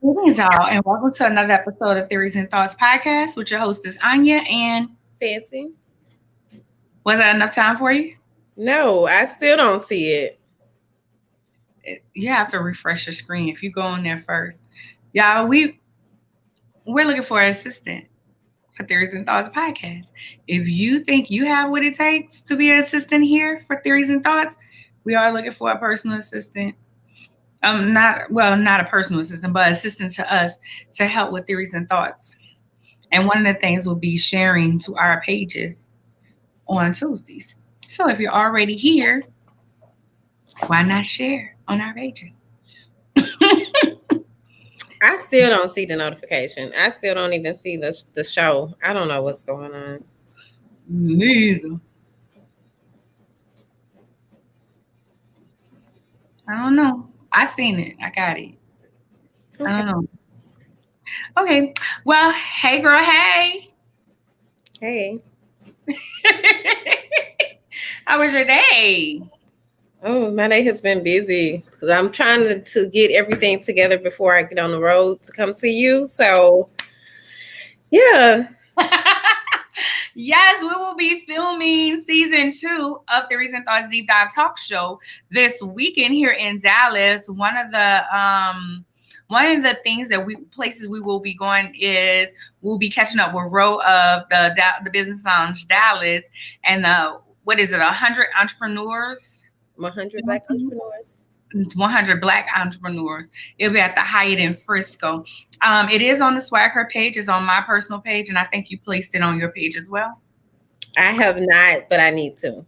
Greetings, all, and welcome to another episode of Theories and Thoughts podcast with your hostess Anya. And Fancy? was that enough time for you? No, I still don't see it. You have to refresh your screen if you go on there first. Y'all, we're looking for an assistant for Theories and Thoughts podcast. If you think you have what it takes to be an assistant here for Theories and Thoughts, we are looking for a personal assistant. Not a personal assistant, but assistant to us to help with theories and thoughts. And one of the things will be sharing to our pages on Tuesdays. So if you're already here, why not share on our pages? I still don't see the notification. I still don't even see the show. I don't know what's going on. Neither. I don't know. I seen it. I got it. Okay. I don't know. Okay. Well, hey girl, hey. Hey. How was your day? Oh, my day has been busy because I'm trying to get everything together before I get on the road to come see you. So, yeah. Yes, we will be filming season 2 of the Recent Thoughts Deep Dive Talk Show this weekend here in Dallas. One of the things places we will be going is we'll be catching up with Row of the Business Lounge Dallas and 100 entrepreneurs. 100 Black entrepreneurs. 100 Black entrepreneurs. It'll be at the Hyatt in Frisco. It is on the Swagger page. It's on my personal page, and I think you placed it on your page as well. I have not, but I need to.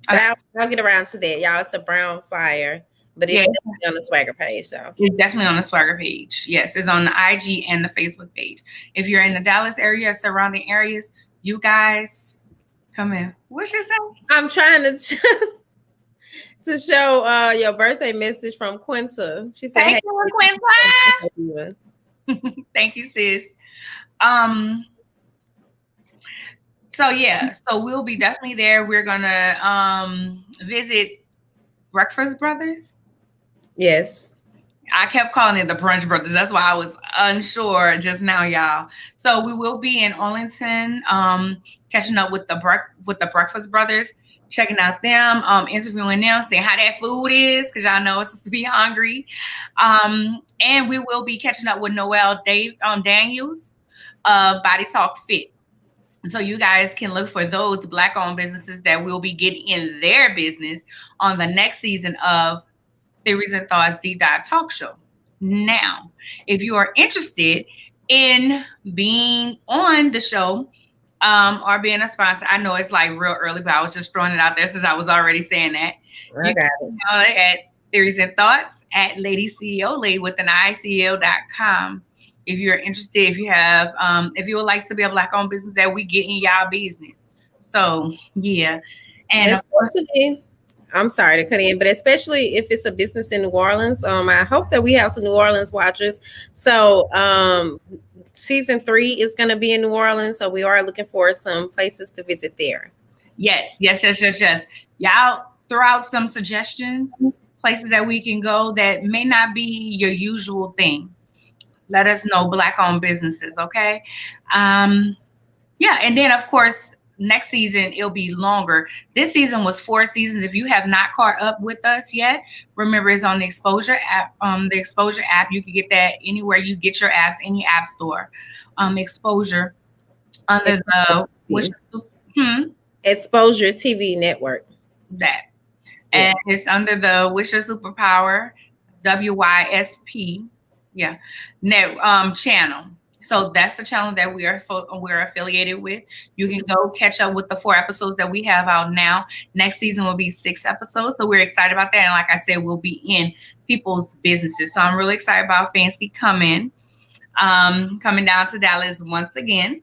But I'll get around to that, y'all. It's a brown flyer, but it's definitely on the Swagger page, though. It's definitely on the Swagger page. Yes, it's on the IG and the Facebook page. If you're in the Dallas area, surrounding areas, you guys come in. What you say? I'm trying to show your birthday message from Quinta. She said, "Thank you, Quinta." Thank you, sis. So we'll be definitely there. We're gonna visit Breakfast Brothers. Yes. I kept calling it the Brunch Brothers. That's why I was unsure just now, y'all. So we will be in Arlington, catching up with the Breakfast Brothers, checking out them, interviewing them, seeing how that food is, because y'all know it's supposed to be hungry. And we will be catching up with Noelle Daniels of Body Talk Fit. So you guys can look for those Black-owned businesses that will be getting in their business on the next season of Theories and Thoughts Deep Dive Talk Show. Now, if you are interested in being on the show or being a sponsor, I know it's like real early, but I was just throwing it out there since I was already saying that. I got it. At Theories and Thoughts at Lady CEO, Lady with an ICL.com. If you're interested, if you would like to be a Black-owned business that we get in y'all business. So, yeah. And of course, I'm sorry to cut in, but especially if it's a business in New Orleans, I hope that we have some New Orleans watchers. So season 3 is going to be in New Orleans. So we are looking for some places to visit there. Yes. Y'all throw out some suggestions, places that we can go that may not be your usual thing. Let us know, Black-owned businesses, okay? And then, of course, next season, it'll be longer. This season was 4 seasons. If you have not caught up with us yet, remember it's on the Exposure app. The Exposure app, you can get that anywhere you get your apps, any app store. Exposure under the Exposure TV network. That. And it's under the Wish Your Superpower, WYSP. Yeah, net channel. So that's the channel that we're affiliated with. You can go catch up with the 4 episodes that we have out now. Next season will be 6 episodes. So we're excited about that. And like I said, we'll be in people's businesses. So I'm really excited about Fancy coming down to Dallas once again.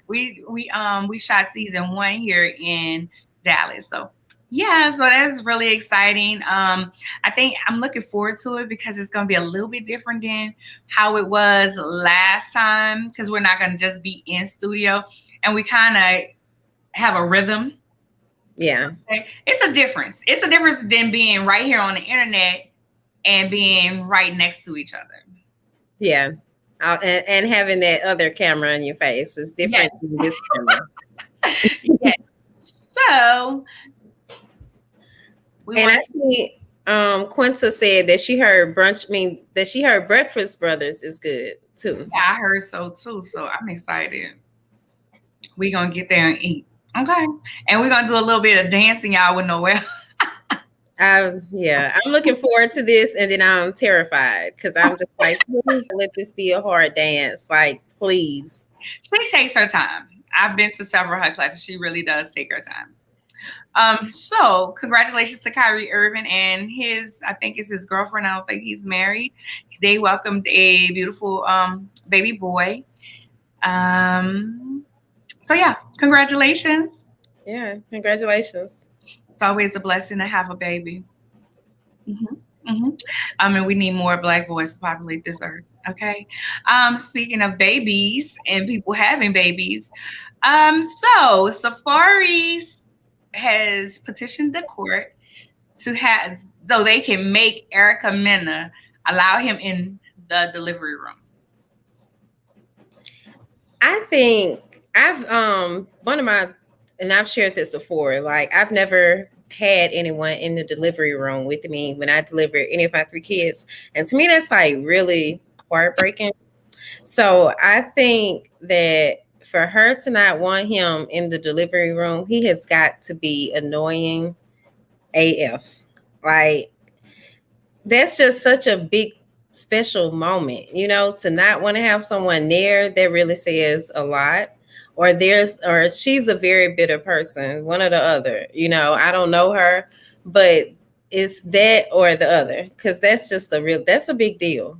We shot season 1 here in Dallas. So yeah, so that's really exciting. I think I'm looking forward to it because it's going to be a little bit different than how it was last time, because we're not going to just be in studio and we kind of have a rhythm. Yeah. Okay? It's a difference. It's a difference than being right here on the internet and being right next to each other. Yeah. And having that other camera in your face is Yes. different than this camera. Yes. So we And want I see Quinta said that she heard that she heard Breakfast Brothers is good too. I heard so too. So I'm excited. We're gonna get there and eat. Okay. And we're gonna do a little bit of dancing, y'all, with Noelle. Yeah, I'm looking forward to this, and then I'm terrified because I'm just like, please let this be a hard dance. Like, please. She takes her time. I've been to several of her classes. She really does take her time. So congratulations to Kyrie Irving and I think it's his girlfriend. I don't think he's married. They welcomed a beautiful baby boy. So yeah, congratulations. Yeah, congratulations. It's always a blessing to have a baby. And we need more Black boys to populate this earth. Okay. Speaking of babies and people having babies, so Safaris has petitioned the court to have so they can make Erica Mena allow him in the delivery room. I think I've shared this before. Like, I've never had anyone in the delivery room with me when I deliver any of my 3 kids. And to me, that's like really heartbreaking. So I think that for her to not want him in the delivery room, he has got to be annoying AF. Like, that's just such a big special moment, to not want to have someone there. That really says a lot. Or she's a very bitter person, one or the other. I don't know her, but it's that or the other, because that's a big deal,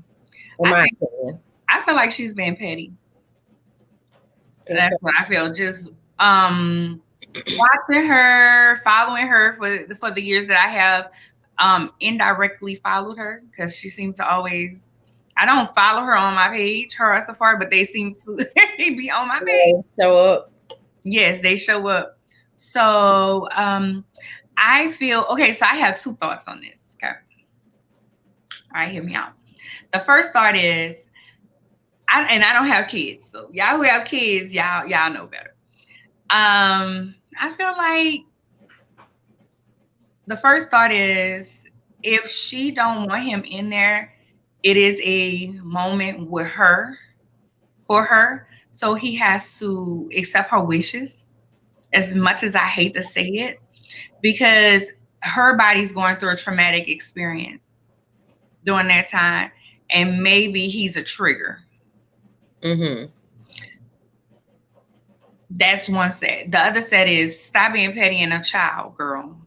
in my opinion. I feel like she's being petty. That's So. what I feel. Just watching her, following her for the years that I have indirectly followed her, because she seems to always. I don't follow her on my page, her or Safari, but they seem to be on my page. Show up. Yes, they show up. So I feel okay. So I have 2 thoughts on this. Okay. All right, hear me out. The first thought is, I don't have kids, so y'all who have kids, y'all know better. I feel like the first thought is, if she don't want him in there, it is a moment with her, for her. So he has to accept her wishes, as much as I hate to say it, because her body's going through a traumatic experience during that time, and maybe he's a trigger. Mm-hmm. That's one set. The other set is, stop being petty and a child, girl.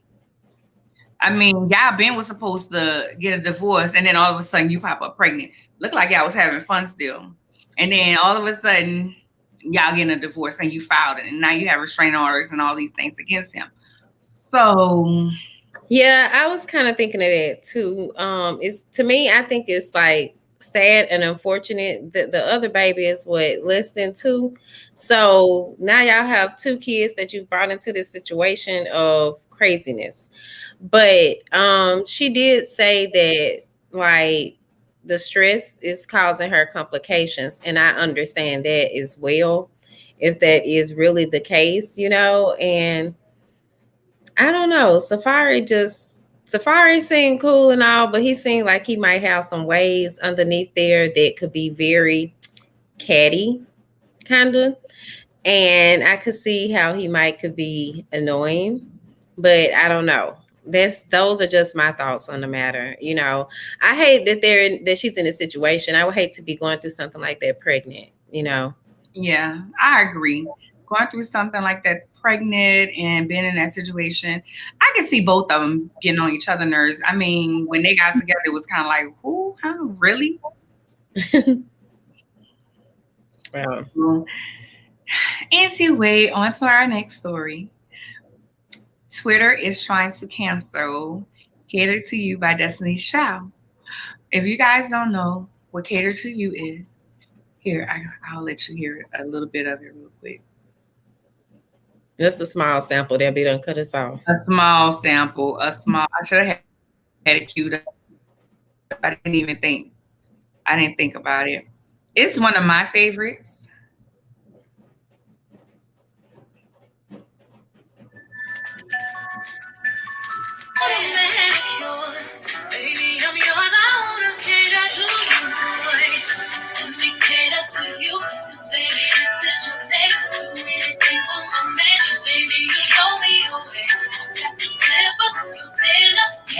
I mean, y'all was supposed to get a divorce, and then all of a sudden you pop up pregnant. Look like y'all was having fun still. And then all of a sudden y'all getting a divorce and you filed it, and now you have restraining orders and all these things against him. So yeah, I was kind of thinking of that too. To me, I think it's like sad and unfortunate that the other baby is less than 2. So now y'all have 2 kids that you brought into this situation of craziness. But she did say that, like, the stress is causing her complications, and I understand that as well, if that is really the case, and I don't know. Safari seemed cool and all, but he seemed like he might have some ways underneath there that could be very catty, kind of. And I could see how he could be annoying, but I don't know. Those are just my thoughts on the matter. I hate that she's in a situation. I would hate to be going through something like that pregnant. Yeah, I agree. Going through something like that, pregnant and being in that situation, I can see both of them getting on each other's nerves. I mean, when they got together, it was kind of like, who? Huh? Really? Wow. Anyway, on to our next story. Twitter is trying to cancel Cater to You by Destiny Child. If you guys don't know what Cater to You is, here, I'll let you hear a little bit of it real quick. Just a small sample. They'll be done cut us off. A small sample. I should have had it queued up. Here we go. I didn't even think. I didn't think about it. It's one of my favorites.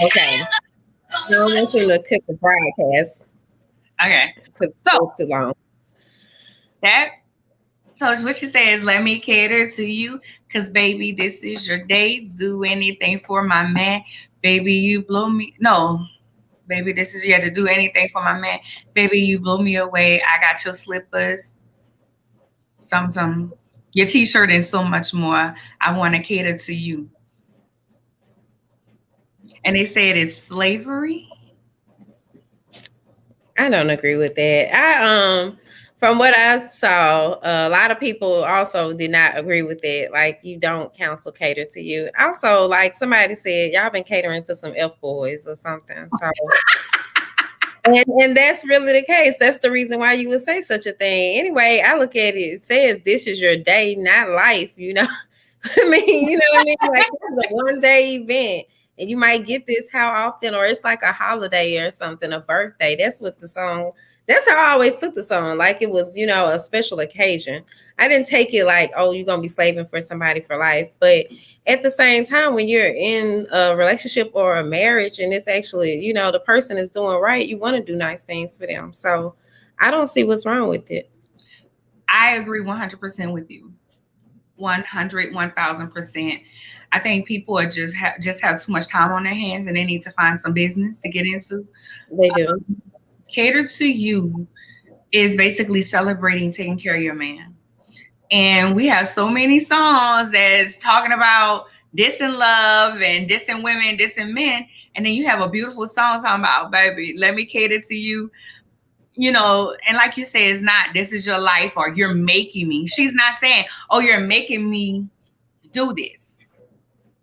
Okay. I don't want you to cut the broadcast Okay. because So it's too long. that so what she says, let me cater to you, cause baby, this is your date. Do anything for my man. Baby, you blow me. No, baby, this is you had to do anything for my man. Baby, you blow me away. I got your slippers, some, your t-shirt, and so much more. I want to cater to you. And they say it is slavery. I don't agree with that. From what I saw, a lot of people also did not agree with it. Like, you don't counsel cater to you. Also, like somebody said, y'all been catering to some F boys or something. So, and that's really the case. That's the reason why you would say such a thing. Anyway, I look at it. It says this is your day, not life. You know, I mean, you know what I mean? Like, it's a one day event. And you might get this how often, or it's like a holiday or something, a birthday. That's what the song, that's how I always took the song. Like it was, you know, a special occasion. I didn't take it like, oh, you're going to be slaving for somebody for life. But at the same time, when you're in a relationship or a marriage and it's actually, you know, the person is doing right, you want to do nice things for them. So I don't see what's wrong with it. I agree 100% with you. 100, 1000%. I think people are just have too much time on their hands and they need to find some business to get into. They do. Cater to you is basically celebrating taking care of your man. And we have so many songs that's talking about dissing love and dissing women, dissing men. And then you have a beautiful song talking about, baby, let me cater to you. You know, and like you say, it's not, this is your life or you're making me. She's not saying, oh, you're making me do this.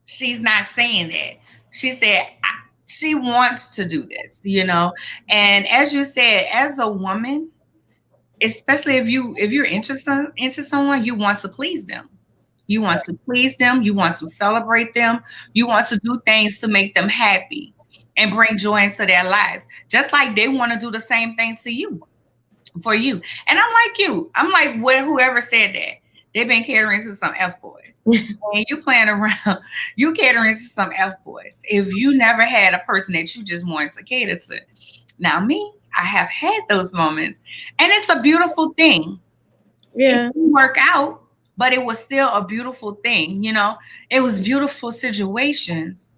She's not saying that. She said she wants to do this, you know. And as you said, as a woman, especially if you're interested into someone, you want to please them. You want to please them. You want to celebrate them. You want to do things to make them happy and bring joy into their lives, just like they want to do the same thing to you, for you. And I'm like you. I'm like whoever said that. They've been catering to some F boys. And you playing around, you catering to some F boys. If you never had a person that you just wanted to cater to. Now me, I have had those moments. And it's a beautiful thing. Yeah. It didn't work out, but it was still a beautiful thing, you know. It was beautiful situations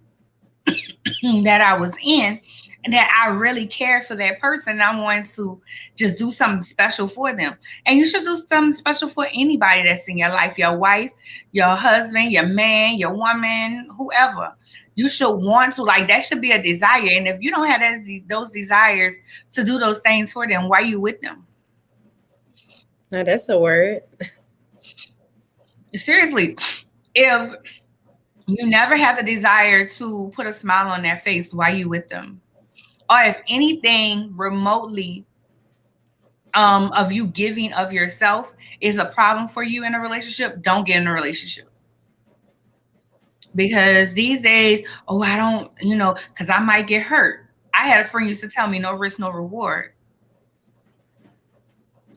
that I was in and that I really cared for that person. I wanted to just do something special for them. And you should do something special for anybody that's in your life, your wife, your husband, your man, your woman, whoever. You should want to, like, that should be a desire. And if you don't have those desires to do those things for them, why are you with them? Now that's a word. Seriously, if you never have the desire to put a smile on their face, why are you with them? Or if anything remotely of you giving of yourself is a problem for you in a relationship, don't get in a relationship. Because these days, oh, I don't, you know, because I might get hurt. I had a friend used to tell me, no risk, no reward.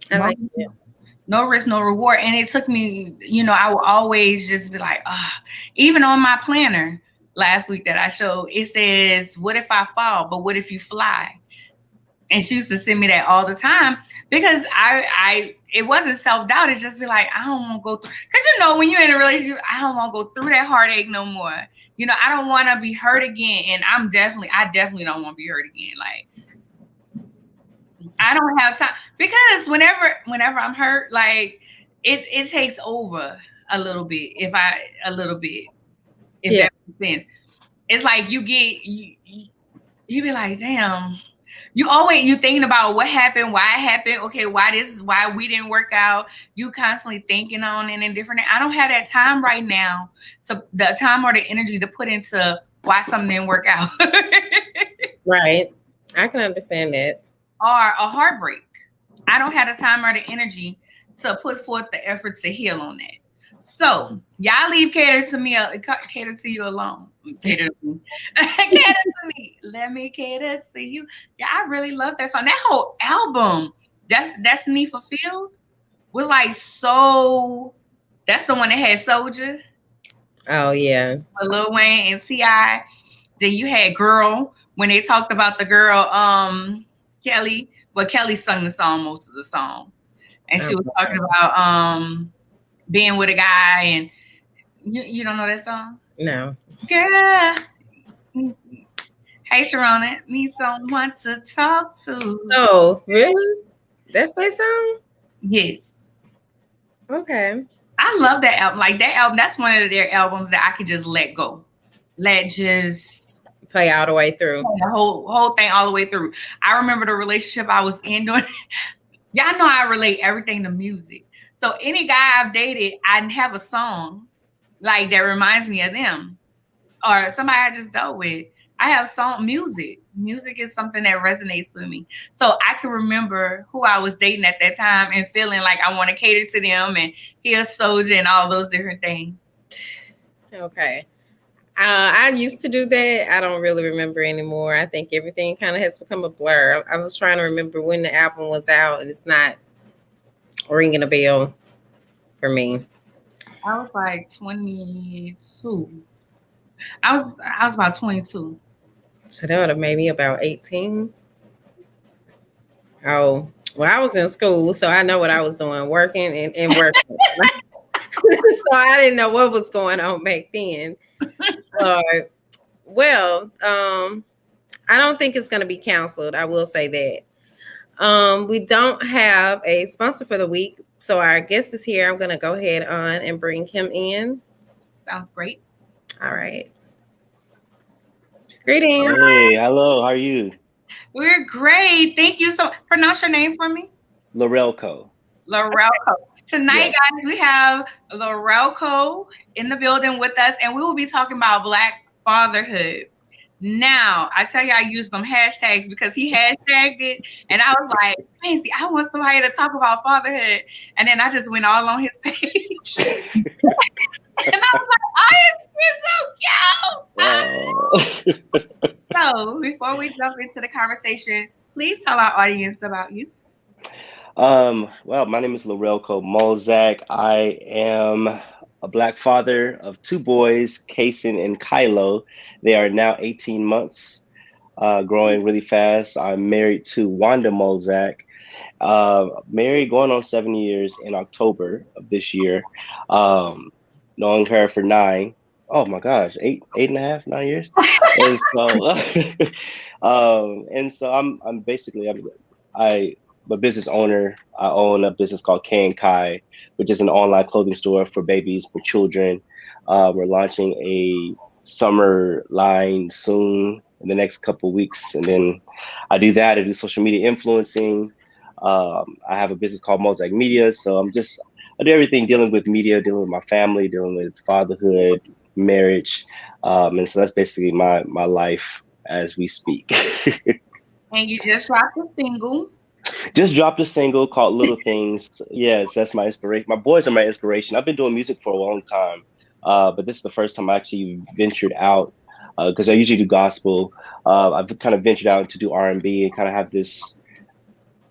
I like it. No risk, no reward. And it took me, you know, I would always just be like, even on my planner last week that I showed, it says, what if I fall? But what if you fly? And she used to send me that all the time because it wasn't self-doubt. It's just be like, I don't want to go through, because you know, when you're in a relationship, I don't want to go through that heartache no more. You know, I don't want to be hurt again. And I definitely don't want to be hurt again. Like, I don't have time, because whenever I'm hurt, like it takes over a little bit. If that makes sense. It's like you be like, damn, you thinking about what happened, why it happened, okay, why we didn't work out. You constantly thinking on it and different. I don't have that time right now, to the time or the energy to put into why something didn't work out. Right. I can understand that. or a heartbreak. I don't have the time or the energy to put forth the effort to heal on that. So y'all leave cater to you alone. Cater to me. Cater to me. Let me cater to you. Yeah, I really love that song. That whole album, that's Me Fulfilled, was like so. That's the one that had Soldier, Oh yeah. Lil Wayne, and Ti. Then you had Girl when they talked about the girl, Kelly. Well, Kelly sung the song most of the song, and she was talking about being with a guy, and you don't know that song, No. girl. Hey, Sharona, need someone to talk to. Oh, really? That's their song? Yes, Okay. I love that album. Like that album, that's one of their albums that I could just let go, let just Play all the way through. the whole thing all the way through. I remember the relationship I was in doing. Y'all know I relate everything to music. So any guy I've dated, I have a song like that reminds me of them or somebody I just dealt with. I have song music. Music is something that resonates with me. So I can remember who I was dating at that time and feeling like I want to cater to them and hear Soldier and all those different things. Okay. I used to do that. I don't really remember anymore. I think everything kind of has become a blur. I was trying to remember when the album was out, and it's not ringing a bell for me. I was like 22. I was about 22. So that would have made me about 18. Oh, well, I was in school, so I know what I was doing, working and working. So I didn't know what was going on back then. Well, I don't think it's going to be canceled. I will say that. We don't have a sponsor for the week, so our guest is here. I'm going to go ahead on and bring him in. Sounds great. All right. Greetings. Hey, hello. How are you? We're great. Thank you. So pronounce your name for me. Lorelco. Lorelco. Tonight, Yes. guys, we have Lorelco in the building with us, and we will be talking about Black fatherhood. Now, I tell you, I used some hashtags because he hashtagged it, and I was like, Fancy, I want somebody to talk about fatherhood. And then I just went all on his page. And I was like, oh, he's so cute. So before we jump into the conversation, please tell our audience about you. Well, my name is Lorelco Mulzac. I am a Black father of two boys, Kason and Kylo. They are now 18 months, growing really fast. I'm married to Wanda Mulzac. Married going on 7 years in October of this year. Knowing her for 9. Oh my gosh, 8.5, 9 years. And so, I'm basically I'm a business owner. I own a business called K and Kai, which is an online clothing store for babies, for children. We're launching a summer line soon in the next couple of weeks, and then I do that. I do social media influencing. I have a business called Mosaic Media, so I do everything dealing with media, dealing with my family, dealing with fatherhood, marriage, and so that's basically my life as we speak. And you just dropped a single. Just dropped a single called Little Things. Yes, that's my inspiration. My boys are my inspiration. I've been doing music for a long time, but this is the first time I actually ventured out because I usually do gospel. I've kind of ventured out to do R&B and kind of have this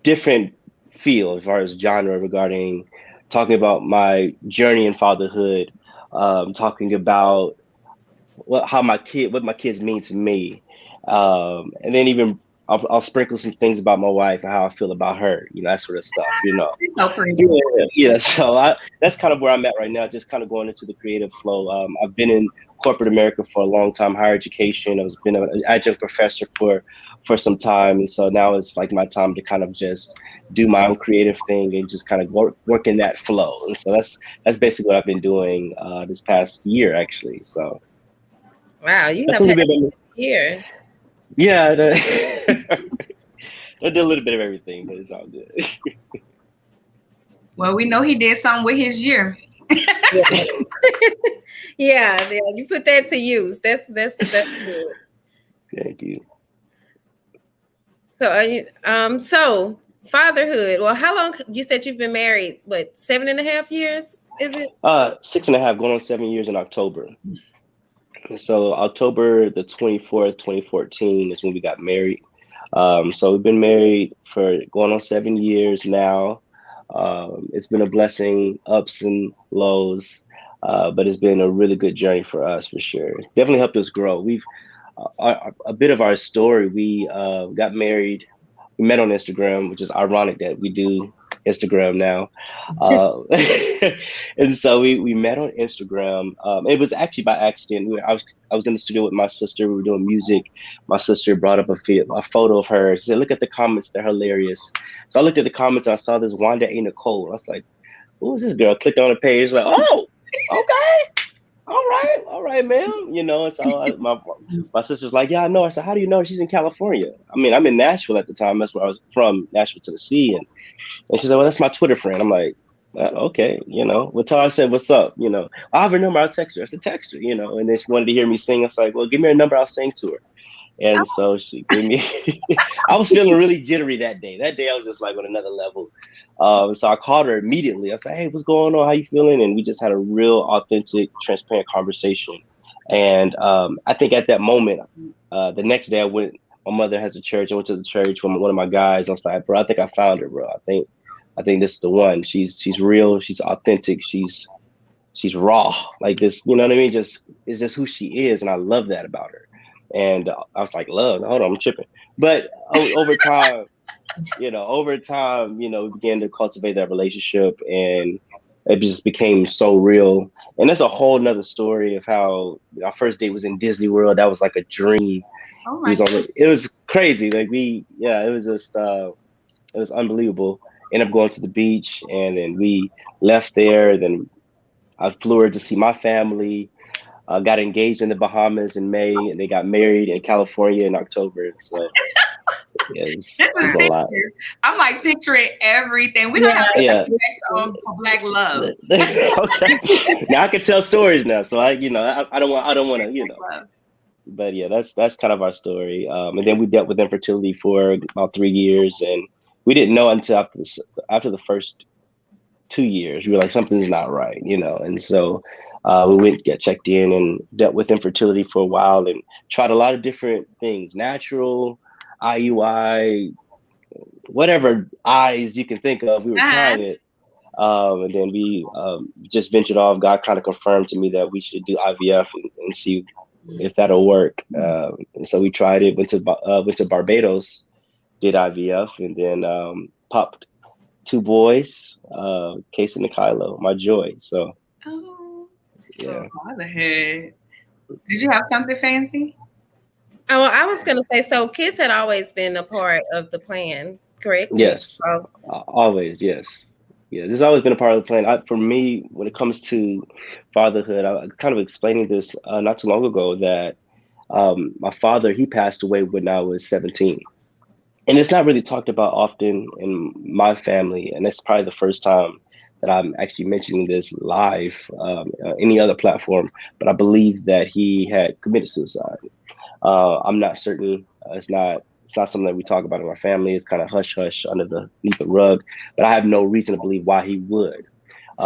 different feel as far as genre regarding talking about my journey in fatherhood, talking about what my kids mean to me, and then even I'll sprinkle some things about my wife and how I feel about her, that sort of stuff, So pretty. Yeah. So that's kind of where I'm at right now, just kind of going into the creative flow. I've been in corporate America for a long time, higher education. I've been an adjunct professor for some time, and so now it's like my time to kind of just do my own creative thing and just kind of work in that flow. And so that's basically what I've been doing this past year, actually. So Wow, you that's have a had little bit a year. Yeah, I did a little bit of everything, but it's all good. Well, we know he did something with his year. Yeah, you put that to use. That's good. Thank you. So fatherhood. Well, how long? You said you've been married. What, 7.5 years? Is it? 6.5, going on 7 years in October. So October the 24th, 2014 is when we got married. So we've been married for going on 7 years now. It's been a blessing, ups and lows, but it's been a really good journey for us for sure. It's definitely helped us grow. A bit of our story. We got married. We met on Instagram, which is ironic that we do Instagram now. Uh, and so we met on Instagram. It was actually by accident. I was in the studio with my sister. We were doing music. My sister brought up a photo of her. She said, "Look at the comments; they're hilarious." So I looked at the comments. And I saw this Wanda A. Nicole. I was like, "Who is this girl?" Clicked on the page. Like, "Oh, okay." All right, ma'am. And so my sister's like, "Yeah, I know." I said, "How do you know?" She's in California. I mean, I'm in Nashville at the time. That's where I was from, Nashville, Tennessee. And she said, "Well, that's my Twitter friend." I'm like, okay. Well, Tara said, "What's up?" I have her number. I'll text her. I said, "Text her," And then she wanted to hear me sing. I was like, "Well, give me her number. I'll sing to her." And so she gave me, I was feeling really jittery that day. That day I was just like on another level. So I called her immediately. I said, "Hey, what's going on? How you feeling?" And we just had a real authentic, transparent conversation. And I think at that moment, the next day my mother has a church. I went to the church with one of my guys. I was like, "Bro, I think I found her, bro. I think this is the one. She's real. She's authentic. She's raw. Like this, you know what I mean? Just is just who she is. And I love that about her." And I was like, "Love, hold on, I'm tripping." But over time, we began to cultivate that relationship, and it just became so real. And that's a whole nother story of how our first date was in Disney World. That was like a dream. Oh my God. It was crazy. Like it was just, it was unbelievable. Ended up going to the beach, and then we left there. Then I flew her to see my family. Got engaged in the Bahamas in May, and they got married in California in October. So yeah, it's a lot. I'm like picturing everything. We're gonna have to for Black Love. Okay. Now I can tell stories now, so I don't want to. But yeah, that's kind of our story. And then we dealt with infertility for about 3 years, and we didn't know until after the first 2 years. We were like, something's not right, And so we went get checked in and dealt with infertility for a while and tried a lot of different things, natural, IUI, whatever eyes you can think of. We were trying it. And then we just ventured off. God kind of confirmed to me that we should do IVF and see if that'll work. And so we tried it, went to Barbados, did IVF, and then popped 2 boys, Case and Kylo, my joy. So, yeah. Fatherhood. Did you have something fancy? Oh, I was going to say, so kids had always been a part of the plan, correct? Yes, always, yes. Yeah, this has always been a part of the plan. For me, when it comes to fatherhood, I kind of explaining this not too long ago that my father, he passed away when I was 17. And it's not really talked about often in my family. And it's probably the first time that I'm actually mentioning this live, any other platform. But I believe that he had committed suicide. I'm not certain. It's not something that we talk about in my family. It's kind of hush hush underneath the rug. But I have no reason to believe why he would.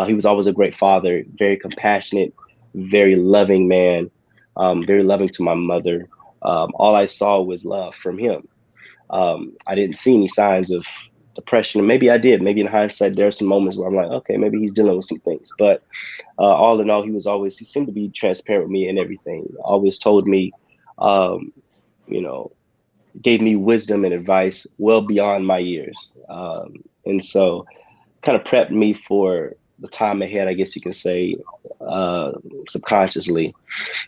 He was always a great father, very compassionate, very loving man, very loving to my mother. All I saw was love from him. I didn't see any signs of depression. And maybe I did. Maybe in hindsight, there are some moments where I'm like, okay, maybe he's dealing with some things. But all in all, he seemed to be transparent with me and everything. Always told me, gave me wisdom and advice well beyond my years. And so kind of prepped me for the time ahead, I guess you can say, subconsciously.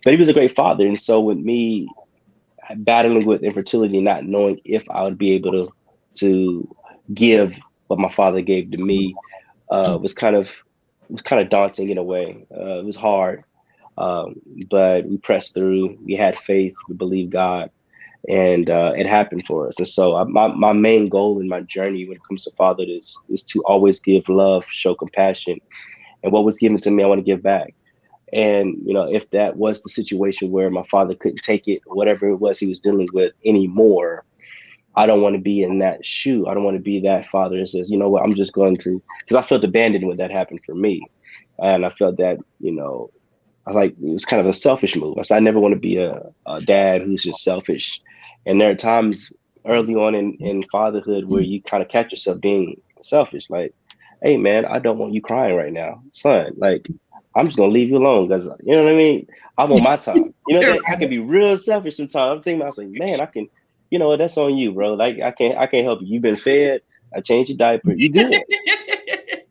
But he was a great father. And so with me battling with infertility, not knowing if I would be able to give what my father gave to me, was kind of daunting in a way. It was hard, but we pressed through. We had faith. We believed God, and it happened for us. And so my main goal in my journey when it comes to fatherhood is to always give love, show compassion, and what was given to me, I want to give back. And, if that was the situation where my father couldn't take it, whatever it was he was dealing with anymore, I don't want to be in that shoe. I don't want to be that father that says, you know what, I'm just going to, because I felt abandoned when that happened for me. And I felt that, I like, it was kind of a selfish move. I said, I never want to be a dad who's just selfish. And there are times early on in fatherhood where you kind of catch yourself being selfish. Like, hey, man, I don't want you crying right now, son. Like, I'm just going to leave you alone because, you know what I mean? I want my time. That I can be real selfish sometimes. I'm thinking, I was like, man, I can, that's on you, bro. Like, I can't help you. You've been fed. I changed your diaper. You good.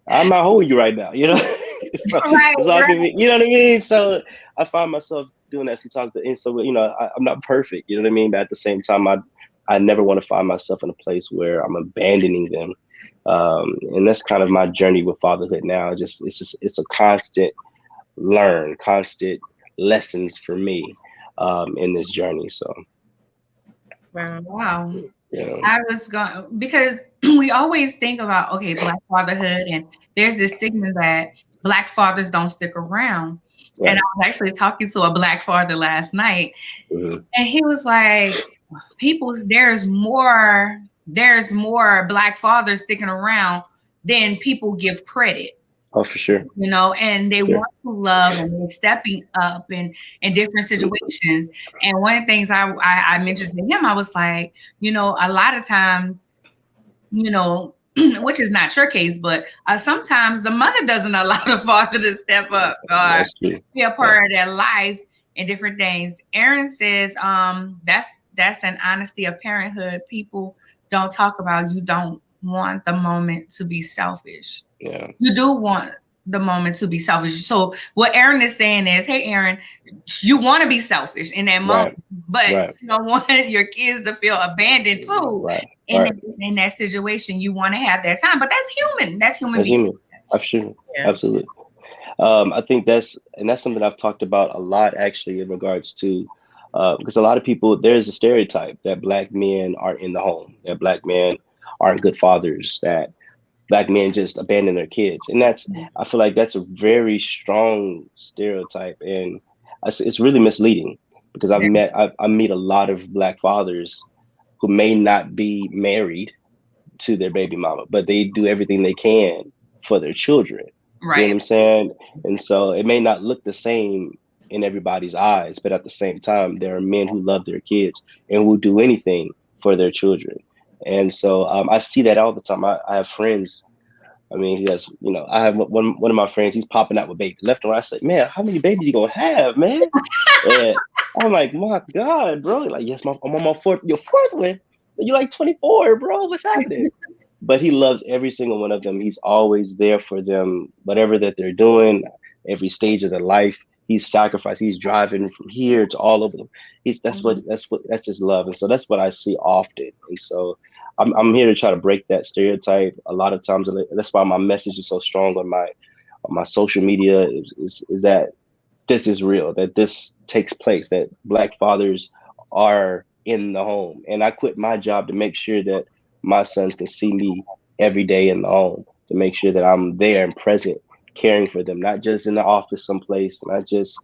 I'm not holding you right now, Right, it's all right. can be, you know what I mean? So I find myself doing that sometimes, and so I'm not perfect, you know what I mean? But at the same time, I never want to find myself in a place where I'm abandoning them, and that's kind of my journey with fatherhood now. It's a constant constant lessons for me, in this journey. So Wow. yeah, I was going because we always think about, okay, Black fatherhood, and there's this stigma that Black fathers don't stick around. And I right. was actually talking to a Black father last night, Mm-hmm. and he was like, there's more Black fathers sticking around than people give credit. Oh, for sure. And they Sure. want to love, and they're stepping up in different situations. And one of the things I mentioned to him, I was like, a lot of times, which is not your case, but sometimes the mother doesn't allow the father to step up or That's true. be a part of their life and different things. Aaron says, that's an honesty of parenthood. People don't talk about. You don't want the moment to be selfish. Yeah. You do want the moment to be selfish. So what Aaron is saying is, hey, Aaron, you want to be selfish in that moment, but Right. you don't want your kids to feel abandoned too. Right. In that situation, you want to have that time, but that's human. That's human being. Human. Absolutely. Yeah. Absolutely. I think that's something I've talked about a lot actually in regards to, because a lot of people, there's a stereotype that Black men aren't in the home, that Black men aren't good fathers, that Black men just abandon their kids. And I feel like that's a very strong stereotype. And it's really misleading because I meet a lot of Black fathers who may not be married to their baby mama, but they do everything they can for their children. Right. You know what I'm saying? And so it may not look the same in everybody's eyes, but at the same time, there are men who love their kids and will do anything for their children. And so I see that all the time. I have friends. I mean, he has, I have one of my friends, he's popping out with babies left and right. I said, man, how many babies you gonna have, man? And I'm like, my God, bro. Like, yes, I'm on your fourth one. You're like 24, bro. What's happening? But he loves every single one of them. He's always there for them, whatever that they're doing, every stage of their life. He's sacrificed. He's driving from here to all over them. That's his love. And so that's what I see often. And so I'm here to try to break that stereotype. A lot of times, that's why my message is so strong on my social media is that this is real, that this takes place, that Black fathers are in the home. And I quit my job to make sure that my sons can see me every day in the home, to make sure that I'm there and present, caring for them, not just in the office someplace, not just,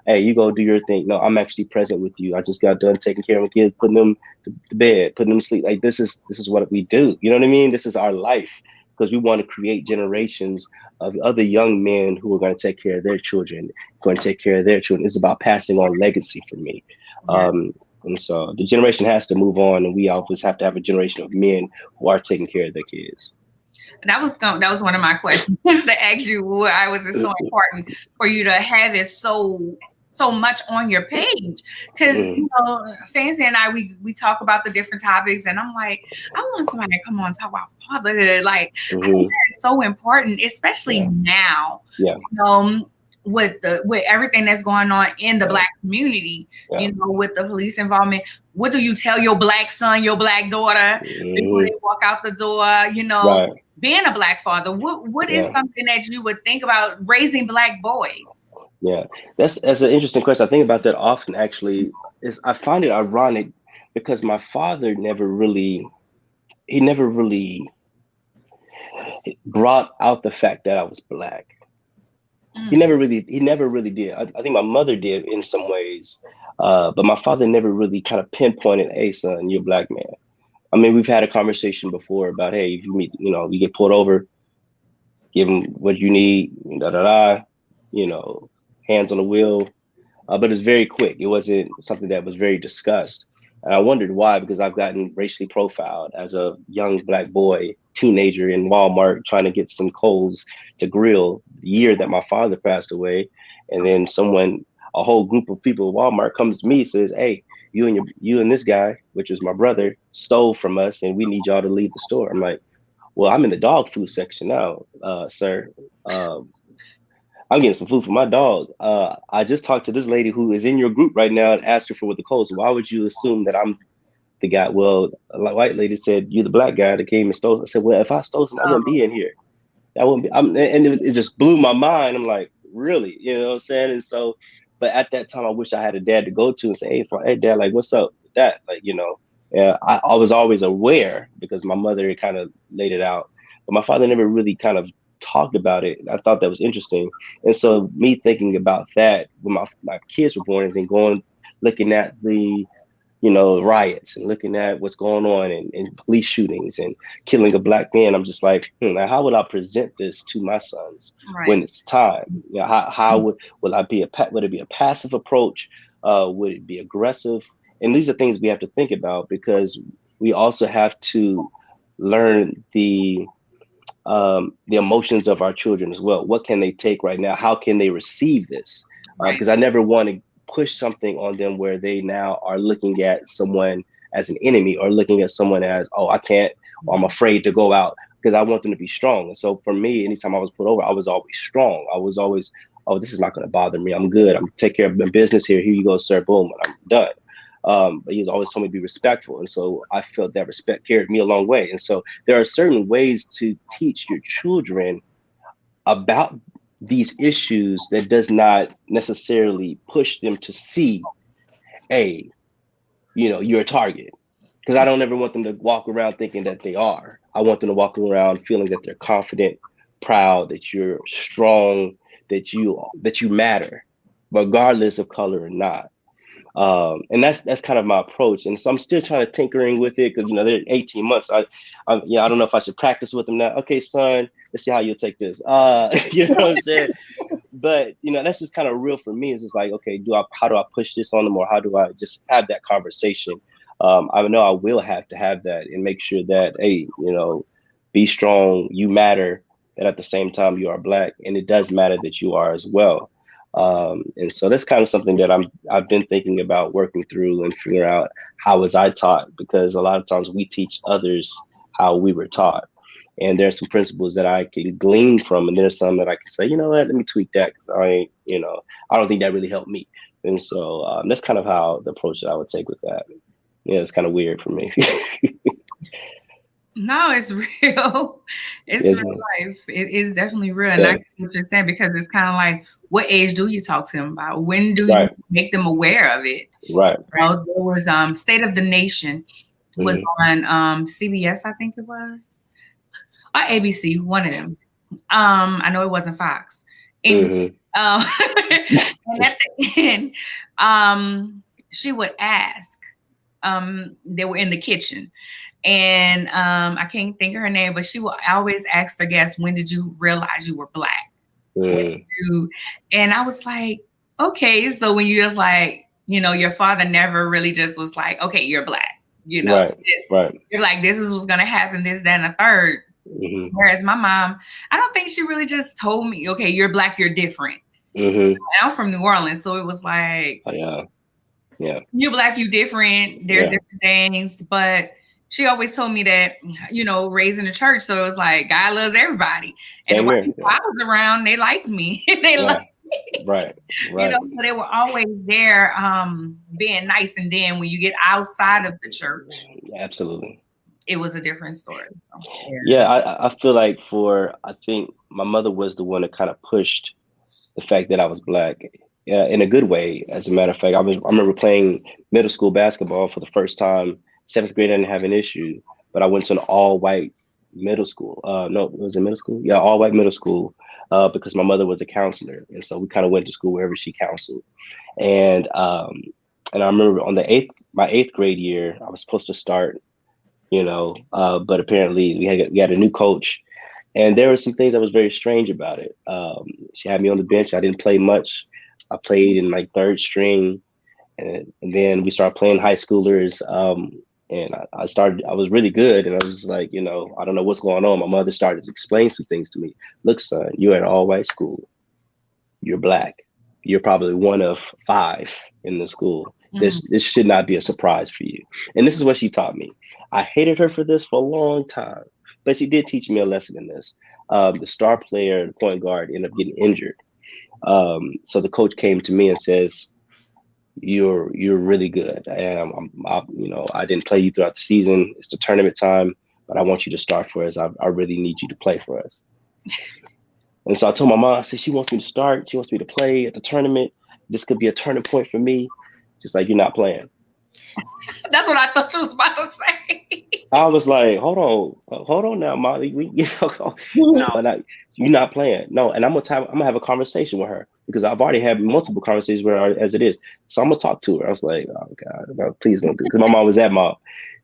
hey, you go do your thing. No, I'm actually present with you. I just got done taking care of my kids, putting them to bed, putting them to sleep. Like this is what we do. You know what I mean? This is our life, because we want to create generations of other young men who are going to take care of their children, going to take care of their children. It's about passing on legacy for me. Yeah. And so the generation has to move on, and we always have to have a generation of men who are taking care of their kids. That was one of my questions to ask you. Why was it so important for you to have it so much on your page? Because Fancy and I, we talk about the different topics, and I'm like, I want somebody to come on and talk about fatherhood. Like, I think that is so important, especially now. Yeah. With everything that's going on in the Black community, with the police involvement. What do you tell your Black son, your Black daughter before they walk out the door? Being a Black father, what is something that you would think about raising Black boys? Yeah, that's an interesting question. I think about that often. Actually, I find it ironic because my father never really brought out the fact that I was Black. He never really did. I think my mother did in some ways, but my father never really kind of pinpointed, "Hey, son, you're a Black man." I mean, we've had a conversation before about, hey, if you meet, you get pulled over, give them what you need, da da da, you know, hands on the wheel. But it's very quick. It wasn't something that was very discussed. And I wondered why, because I've gotten racially profiled as a young Black boy, teenager in Walmart trying to get some coals to grill the year that my father passed away. And then a whole group of people at Walmart comes to me and says, hey, you and this guy, which is my brother, stole from us and we need y'all to leave the store. I'm like, well, I'm in the dog food section now, sir. I'm getting some food for my dog. I just talked to this lady who is in your group right now and asked her for what the code. So why would you assume that I'm the guy? Well, a white lady said, you're the Black guy that came and stole. I said, well, if I stole some, I wouldn't be in here. I wouldn't be. And it just blew my mind. I'm like, really? You know what I'm saying? And so, but at that time, I wish I had a dad to go to and say, hey, dad, like, what's up with that? Like, I was always aware because my mother had kind of laid it out, but my father never really kind of talked about it. I thought that was interesting. And so me thinking about that when my kids were born and then looking at the, riots and looking at what's going on and police shootings and killing a Black man, I'm just like, how would I present this to my sons when it's time? How will I would it be a passive approach? Would it be aggressive? And these are things we have to think about because we also have to learn the emotions of our children as well. What can they take right now? How can they receive this? Because I never want to push something on them where they now are looking at someone as an enemy or looking at someone as, oh, I can't, or I'm afraid to go out, because I want them to be strong. And so for me, anytime I was put over, I was always strong. I was always, oh, this is not going to bother me. I'm good. I'm take care of my business here. Here you go, sir. Boom. And I'm done. But he was always told me to be respectful. And so I felt that respect carried me a long way. And so there are certain ways to teach your children about these issues that does not necessarily push them to see, hey, you're a target. Because I don't ever want them to walk around thinking that they are. I want them to walk around feeling that they're confident, proud, that you're strong, that you matter, regardless of color or not. And that's kind of my approach. And so I'm still trying to tinkering with it because, they're 18 months. I don't know if I should practice with them now. Okay, son, let's see how you'll take this. You know what I'm saying? But, that's just kind of real for me. It's just like, okay, how do I push this on them, or how do I just have that conversation? I know I will have to have that and make sure that, hey, be strong, you matter, that at the same time you are Black, and it does matter that you are as well. And so that's kind of something that I've been thinking about working through and figuring out how was I taught, because a lot of times we teach others how we were taught. And there's some principles that I can glean from, and there's some that I can say, you know what, let me tweak that because I don't think that really helped me. And so that's kind of how the approach that I would take with that. Yeah, it's kind of weird for me. No, it's real. It's real life. It is definitely real. And I get what you're saying, because it's kind of like, what age do you talk to them about? When do you make them aware of it? Right. There was State of the Nation was on CBS, I think it was, or ABC, one of them. I know it wasn't Fox. And, and at the end, she would ask, they were in the kitchen. And I can't think of her name, but she would always ask the guests, when did you realize you were Black? And I was like, okay, so when you just like, your father never really just was like, okay, you're Black, right. You're like, this is what's going to happen, this, that, and the third. Whereas my mom, I don't think she really just told me, okay, you're Black, you're different. I'm from New Orleans, so it was like, yeah, you're Black, you different. There's different things, but she always told me that, raised in the church. So it was like, God loves everybody. And the white people I was around, they liked me. They liked me. Right. So they were always there, being nice. And then when you get outside of the church, absolutely, it was a different story. So, I feel like I think my mother was the one that kind of pushed the fact that I was Black. In a good way. As a matter of fact, I remember playing middle school basketball for the first time. 7th grade, I didn't have an issue, but I went to an all-white middle school. No, it was in middle school. Yeah, all-white middle school, because my mother was a counselor, and so we kind of went to school wherever she counseled. And I remember on my 8th grade year, I was supposed to start But apparently we had a new coach, and there were some things that was very strange about it. She had me on the bench. I didn't play much. I played in like third string, and then we started playing high schoolers. And I was really good, and I was like, I don't know what's going on. My mother started to explain some things to me. Look, son, you're at an all-white school. You're black. You're probably one of 5 in the school. This should not be a surprise for you. And this is what she taught me. I hated her for this for a long time, but she did teach me a lesson in this. The star player, the point guard, ended up getting injured. So the coach came to me and says, "You're really good. I didn't play you throughout the season. It's the tournament time, but I want you to start for us. I really need you to play for us." And so I told my mom, I said, she wants me to start. She wants me to play at the tournament. This could be a turning point for me. She's like, you're not playing. That's what I thought you was about to say. I was like, hold on now, Mom. No, you're not playing. No, and I'm gonna have a conversation with her because I've already had multiple conversations with her as it is. So I'm gonna talk to her. I was like, oh God, no, please don't do it. Because my mom was at mom.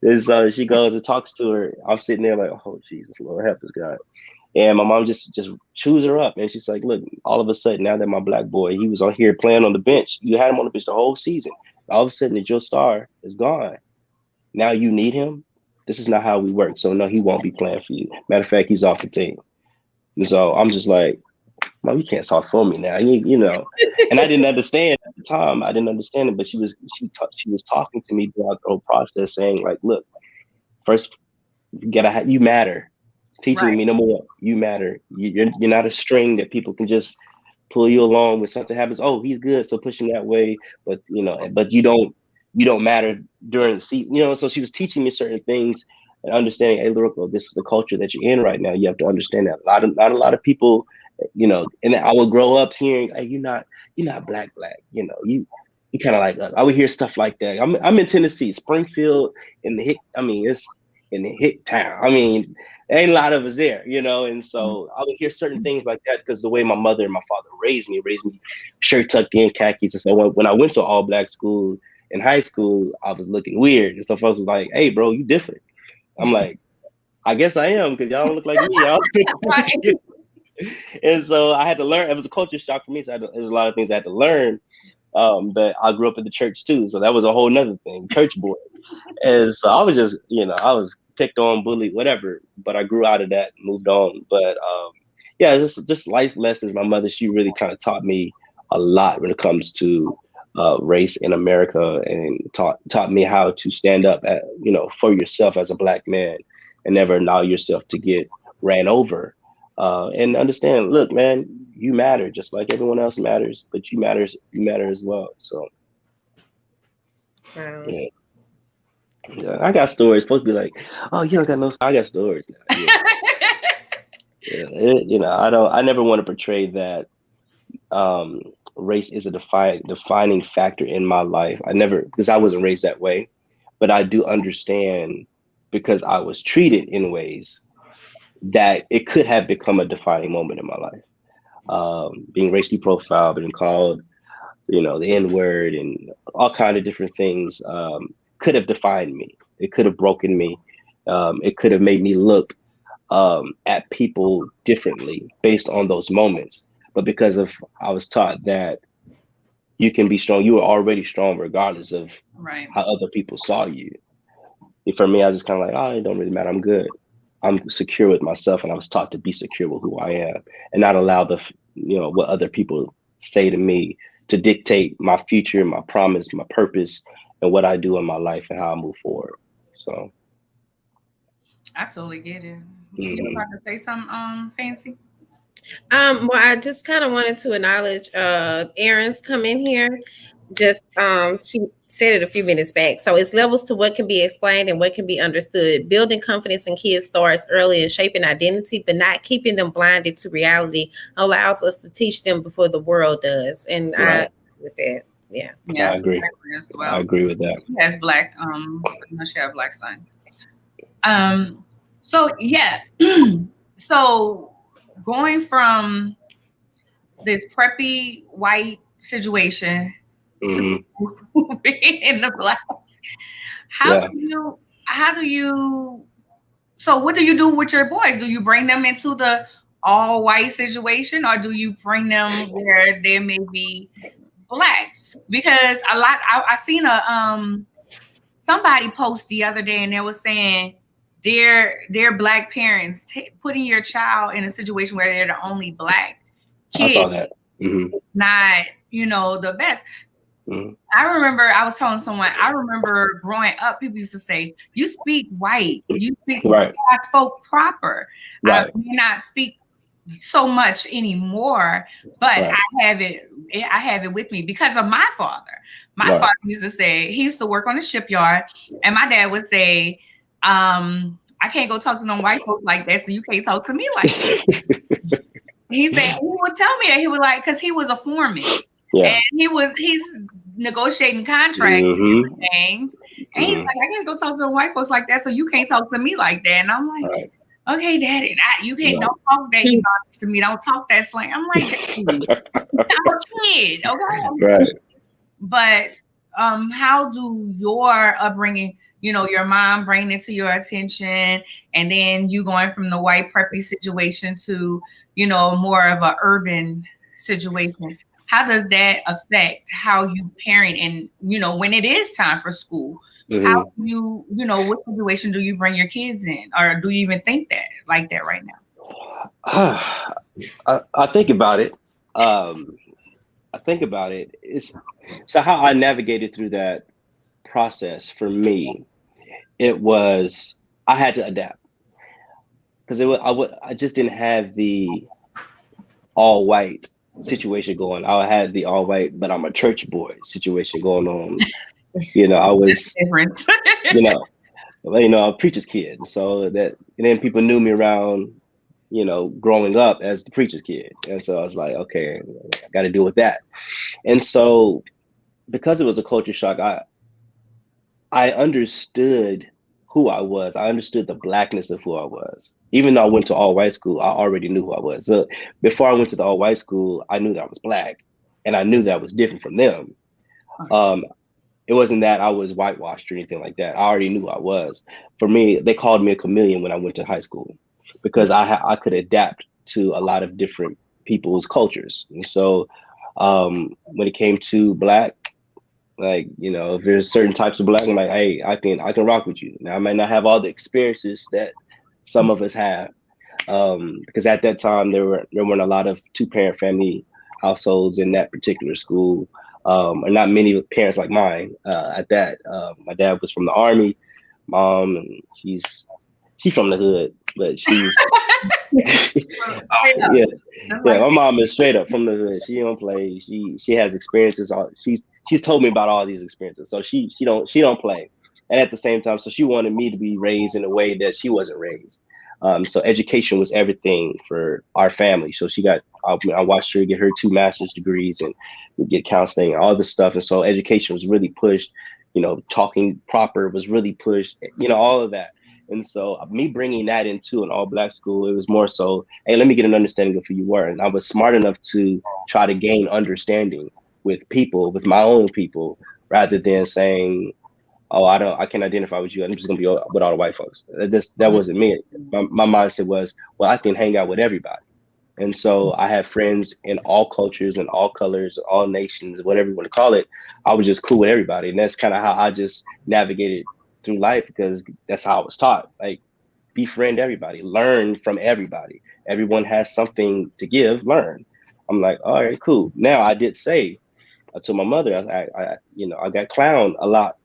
And so she goes and talks to her. I'm sitting there like, oh Jesus, Lord help us, God. And my mom just chews her up. And she's like, look, all of a sudden, now that my black boy, he was on here playing on the bench. You had him on the bench the whole season. All of a sudden, your star is gone. Now you need him. This is not how we work. So no, he won't be playing for you. Matter of fact, he's off the team. And so I'm just like, Mom, you can't talk for me now. You know. And I didn't understand at the time. I didn't understand it, but she was talking to me throughout the whole process, saying like, look, first you matter. Teaching me no more. You matter. You're not a string that people can just pull you along when something happens. Oh, he's good, so push him that way. But you don't matter during the season. So she was teaching me certain things and understanding. Hey, Lorelco, this is the culture that you're in right now. You have to understand that. Not a lot of people, And I would grow up hearing, hey, you're not black. You kind of like us. I would hear stuff like that. I'm in Tennessee, Springfield, it's in the hick town. Ain't a lot of us there, and so I would hear certain things like that because the way my mother and my father raised me shirt tucked in, khakis. And so when I went to all black school in high school, I was looking weird. And so folks was like, hey, bro, you different. I'm like, I guess I am because y'all don't look like me. Y'all. And so I had to learn. It was a culture shock for me. So there's a lot of things I had to learn. But I grew up in the church too. So that was a whole nother thing, church boy. And so I was just, I was picked on, bullied, whatever. But I grew out of that and moved on. But just life lessons. My mother, she really kind of taught me a lot when it comes to race in America, and taught me how to stand up for yourself as a black man and never allow yourself to get ran over. And understand, look, man, you matter just like everyone else matters, but you matter as well. So yeah. Yeah, I got stories. Supposed to be like, oh, you don't got no. I got stories now. I never want to portray that race is a defining factor in my life. Because I wasn't raised that way, but I do understand because I was treated in ways that it could have become a defining moment in my life. Being racially profiled, being called, the N-word and all kind of different things. Could have defined me. It could have broken me. It could have made me look at people differently based on those moments. But because of I was taught that you can be strong, you were already strong regardless of how other people saw you. And for me, I was just kind of like, oh, it don't really matter. I'm good. I'm secure with myself, and I was taught to be secure with who I am and not allow what other people say to me to dictate my future, my promise, my purpose, and what I do in my life and how I move forward. So I totally get it. You were about to say something, Fancy? Well, I just kind of wanted to acknowledge Erin's come in here. Just she said it a few minutes back. So it's levels to what can be explained and what can be understood. Building confidence in kids starts early and shaping identity, but not keeping them blinded to reality allows us to teach them before the world does. And I with that. Yeah. I agree. As well. I agree with that. She has black, she has black son. So yeah. So going from this preppy white situation to being in the black, how how do you? So what do you do with your boys? Do you bring them into the all white situation, or do you bring them where there may be blacks? Because I seen a somebody post the other day, and they was saying their black parents putting your child in a situation where they're the only black I kid, saw that. Mm-hmm. not the best. Mm-hmm. I remember I was telling someone, I remember growing up, people used to say, you speak white, you speak Right. I spoke proper. Right. I may not speak so much anymore, but Right. I have it with me because of my father. My Right. father used to say, he used to work on the shipyard, and my dad would say, I can't go talk to no white folks like that, so you can't talk to me like that. He said, he would tell me that, he would like, because he was a foreman. Yeah. And he's negotiating contracts and things. And he's like, I can't go talk to the white folks like that, so you can't talk to me like that. And I'm like, Right. okay, Daddy, you can't don't talk that honest to me. Don't talk that slang. I'm like, Daddy, I'm a kid, okay? Right. But how do your upbringing, your mom bringing it to your attention, and then you going from the white preppy situation to, more of an urban situation? How does that affect how you parent, and when it is time for school? Mm-hmm. How do you, what situation do you bring your kids in, or do you even think that like that right now? I think about it. I think about it. So how I navigated through that process for me, it was I had to adapt because I just didn't have the all white situation going. I had the all white, but I'm a church boy situation going on. I was different. a preacher's kid, so that, and then people knew me around, growing up as the preacher's kid, and so I was like, okay, I got to deal with that. And so, because it was a culture shock, I understood who I was. I understood the blackness of who I was. Even though I went to all white school, I already knew who I was. So before I went to the all white school, I knew that I was black, and I knew that I was different from them. It wasn't that I was whitewashed or anything like that. I already knew who I was. For me, they called me a chameleon when I went to high school because I could adapt to a lot of different people's cultures. And so when it came to black, like, if there's certain types of black, I'm like, hey, I can rock with you. Now, I might not have all the experiences that some of us have, because at that time there weren't a lot of 2-parent family households in that particular school, and not many parents like mine at that. My dad was from the Army. Mom, and she's from the hood, but she's yeah. My mom is straight up from the hood. She don't play. She has experiences. She's told me about all these experiences, so she don't play. And at the same time, so she wanted me to be raised in a way that she wasn't raised. So education was everything for our family. So I watched her get her 2 master's degrees and get counseling and all this stuff. And so education was really pushed. Talking proper was really pushed. All of that. And so me bringing that into an all black school, it was more so, hey, let me get an understanding of who you were. And I was smart enough to try to gain understanding with my own people, rather than saying, oh, I can't identify with you, I'm just gonna be with all the white folks. That wasn't me. My mindset was, well, I can hang out with everybody. And so I had friends in all cultures and all colors, all nations, whatever you want to call it. I was just cool with everybody. And that's kind of how I just navigated through life, because that's how I was taught. Like, befriend everybody, learn from everybody. Everyone has something to give, learn. I'm like, all right, cool. Now, I did say to my mother, I got clowned a lot,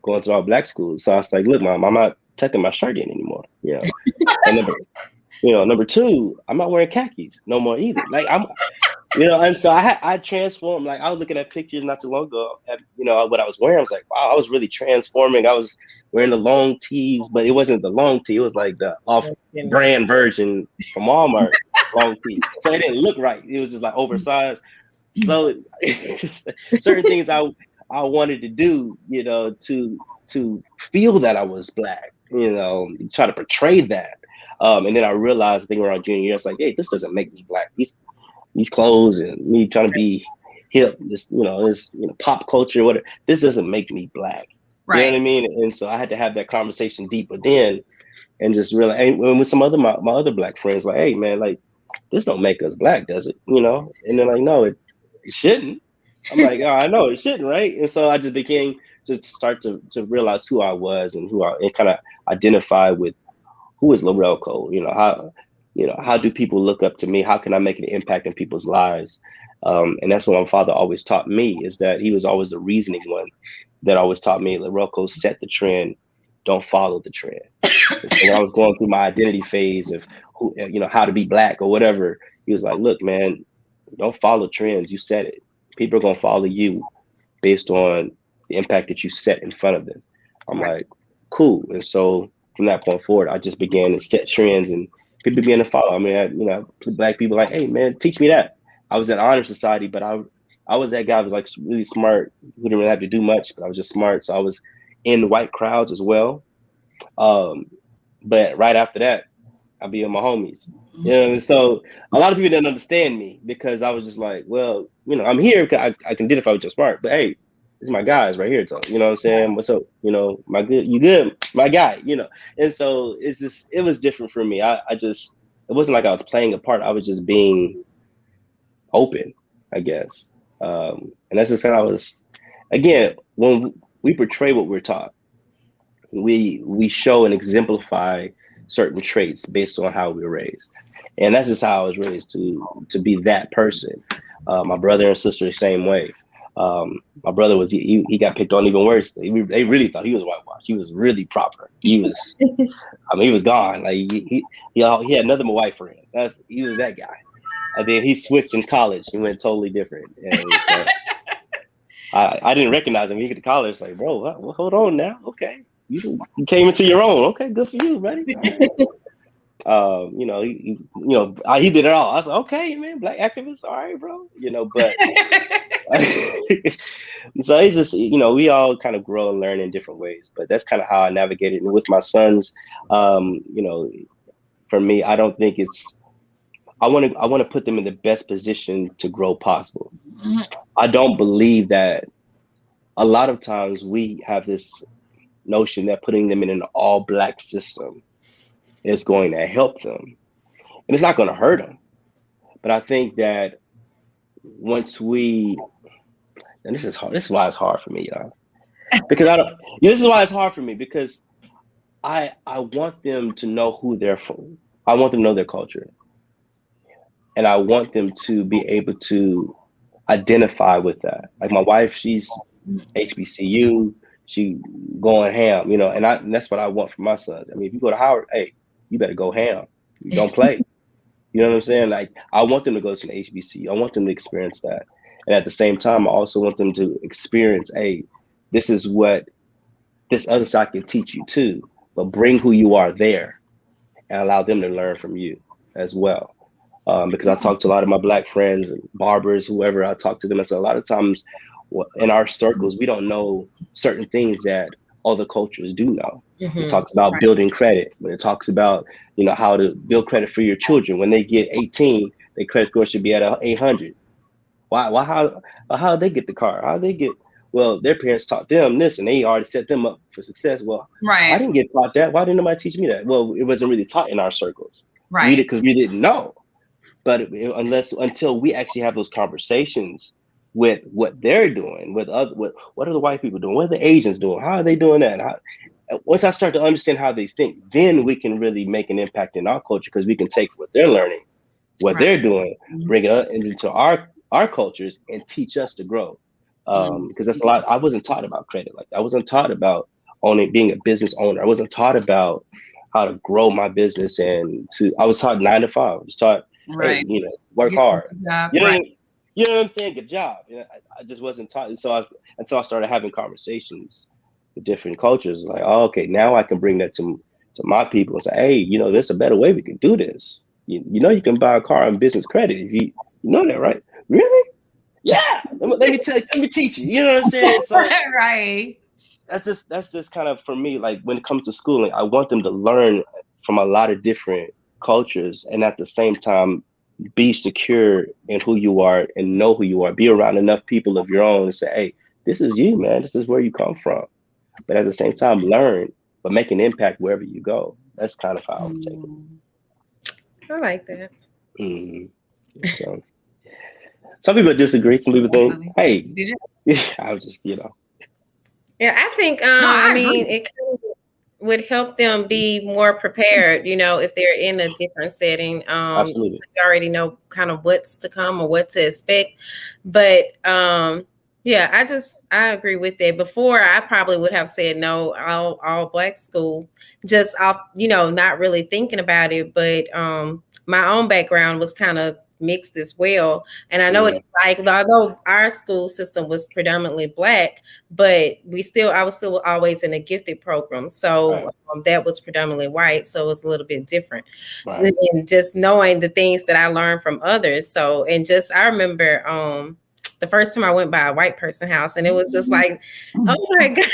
going to all black schools. So I was like, look, Mom, I'm not tucking my shirt in anymore. And number 2, I'm not wearing khakis no more either. Like, and so I transformed. Like, I was looking at pictures not too long ago at, what I was wearing. I was like, wow, I was really transforming. I was wearing the long tees, but it wasn't the long tee. It was like the off-brand version from Walmart long tee. So it didn't look right. It was just like oversized. So certain things I wanted to do, to feel that I was black, try to portray that. And then I realized, I think around junior year, it's like, hey, this doesn't make me black. These clothes and me trying to be hip, this pop culture, whatever, this doesn't make me black. You know Right. what I mean? And so I had to have that conversation deep within and just realize, and with some other my other black friends, like, hey man, like this don't make us black, does it? You know? And they're like, no, it shouldn't. I'm like, oh, I know it shouldn't, right? And so I just began to start to realize who I was and and kind of identify with who is Lorelco. How do people look up to me? How can I make an impact in people's lives? And that's what my father always taught me, is that he was always the reasoning one that always taught me, Lorelco, set the trend, don't follow the trend. And so when I was going through my identity phase of who, how to be black or whatever, he was like, look, man, don't follow trends. You set it. People are going to follow you based on the impact that you set in front of them. I'm Right. like, cool. And so from that point forward, I just began to set trends and people began to follow. I mean, black people like, hey man, teach me that. I was at honor society, but I was that guy who was like really smart, who didn't really have to do much, but I was just smart. So I was in white crowds as well. But right after that, I'll be with my homies. And so a lot of people didn't understand me because I was just like, well, I'm here because I can identify with your smart, but hey, this is my guys right here. So, you know what I'm saying? What's up? My good, you good, my guy, And so it was different for me. It wasn't like I was playing a part. I was just being open, I guess. And that's just how I was, again, when we portray what we're taught, we show and exemplify certain traits based on how we were raised. And that's just how I was raised to be that person. My brother and sister the same way. My brother he got picked on even worse. They really thought he was whitewashed. He was really proper. He was, he was gone. Like he had nothing but white friends. He was that guy. And then he switched in college. He went totally different. And so I didn't recognize him. He got to college, like, bro, well, hold on now. Okay. You came into your own. Okay, good for you, buddy. All right. He did it all. I was like, okay, man, black activist, all right, bro. But so it's just, we all kind of grow and learn in different ways. But that's kind of how I navigated. And with my sons, for me, I don't think I want to put them in the best position to grow possible. I don't believe that a lot of times we have this notion that putting them in an all black system is going to help them, and it's not going to hurt them. But I think that once and this is hard. This is why it's hard for me, y'all. Because this is why it's hard for me, because I want them to know who they're from. I want them to know their culture, and I want them to be able to identify with that. Like my wife, she's HBCU. She going ham, and that's what I want for my sons. I mean, if you go to Howard, hey, you better go ham. You don't play. You know what I'm saying? Like, I want them to go to an HBCU. I want them to experience that. And at the same time, I also want them to experience, hey, this is what this other side can teach you too, but bring who you are there and allow them to learn from you as well. Because I talk to a lot of my black friends and barbers, whoever I talk to them, and so a lot of times in our circles, we don't know certain things that other cultures do know. Mm-hmm. It talks about building credit. When it talks about, how to build credit for your children. When they get 18, their credit score should be at 800. Why? How they get the car? How they get? Well, their parents taught them this, and they already set them up for success. Well, I didn't get taught that. Why didn't nobody teach me that? Well, it wasn't really taught in our circles, right? Because we didn't know. But until we actually have those conversations with what they're doing, what are the white people doing? What are the Asians doing? How are they doing that? Once I start to understand how they think, then we can really make an impact in our culture, because we can take what they're learning, what they're doing, bring it up into our cultures and teach us to grow. Because that's a lot. I wasn't taught about credit. Like, I wasn't taught about being a business owner. I wasn't taught about how to grow my business, I was taught 9 to 5. I was taught, hey, work hard. You know what I'm saying? Good job. I just wasn't taught. And so until I started having conversations with different cultures, like, oh, okay, now I can bring that to my people and say, hey, there's a better way we can do this. You can buy a car on business credit if you know that, right? Really? Yeah. Let me teach you. You know what I'm saying? So, right. That's just kind of, for me, like, when it comes to schooling, I want them to learn from a lot of different cultures, and at the same time be secure in who you are and know who you are. Be around enough people of your own and say, hey, this is you, man. This is where you come from. but at the same time learn, but make an impact wherever you go. That's kind of how I would take it. I like that. So some people disagree. Some people think, hey, did you? I was just, Yeah, I think No, I I mean agree. it kind of would help them be more prepared, if they're in a different setting. absolutely. You already know kind of what's to come or what to expect. But yeah, I agree with that. Before I probably would have said no, all black school, just off, not really thinking about it. But my own background was kind of mixed as well. And I know what it's like, although our school system was predominantly black, but I was still always in a gifted program. So that was predominantly white. So it was a little bit different. Right. And just knowing the things that I learned from others. So, and just, I remember, the first time I went by a white person's house, and it was just like, oh my God.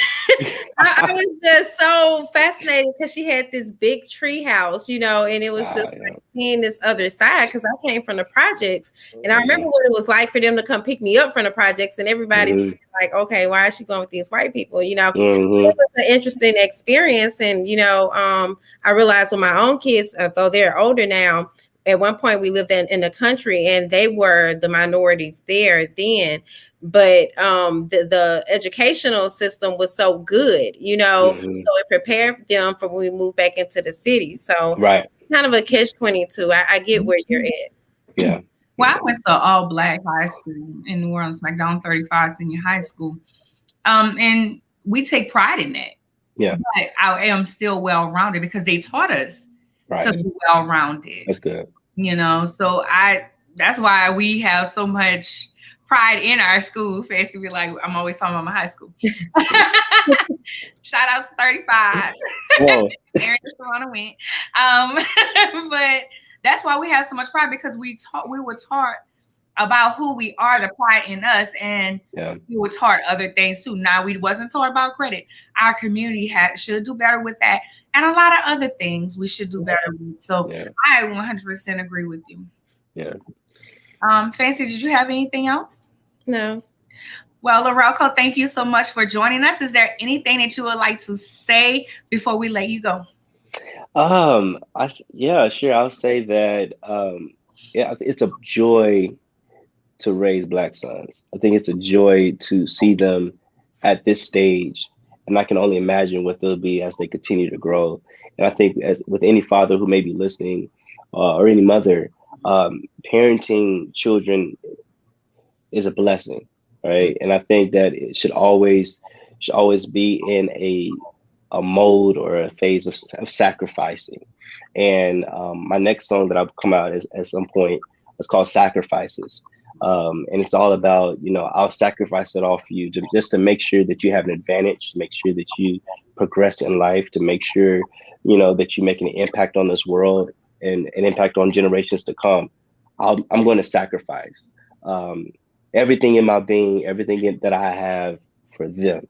I was just so fascinated because she had this big tree house, and it was just like seeing this other side, because I came from the projects, and I remember what it was like for them to come pick me up from the projects, and everybody's like, okay, why is she going with these white people? It was an interesting experience. And I realized with my own kids, though they're older now, at one point we lived in the country, and they were the minorities there then. But the educational system was so good, so it prepared them for when we moved back into the city. So kind of a catch-22. I get where you're at. Yeah. Well, I went to all black high school in New Orleans, McDonald 35 Senior High School. And we take pride in that. Yeah. But I am still well-rounded because they taught us to be well-rounded. That's good. So that's why we have so much pride in our school. Fancy be like, I'm always talking about my high school. Shout out to 35. Whoa. Aaron just want to win. But that's why we have so much pride, because we were taught about who we are, the pride in us, and we were taught other things too. Now, we wasn't taught about credit. Our community should do better with that, and a lot of other things we should do better with. So I 100% agree with you. Yeah. Fancy, did you have anything else? No. Well, Lorelco, thank you so much for joining us. Is there anything that you would like to say before we let you go? Sure. I'll say that it's a joy to raise Black sons. I think it's a joy to see them at this stage, and I can only imagine what they'll be as they continue to grow. And I think, as with any father who may be listening, or any mother, parenting children is a blessing, right? And I think that it should always be in a mode or a phase of sacrificing. And my next song that I'll come out at some point is called Sacrifices. And it's all about, I'll sacrifice it all for you, just to make sure that you have an advantage, to make sure that you progress in life, to make sure, that you make an impact on this world and an impact on generations to come. I'm going to sacrifice everything in my being, everything that I have for them.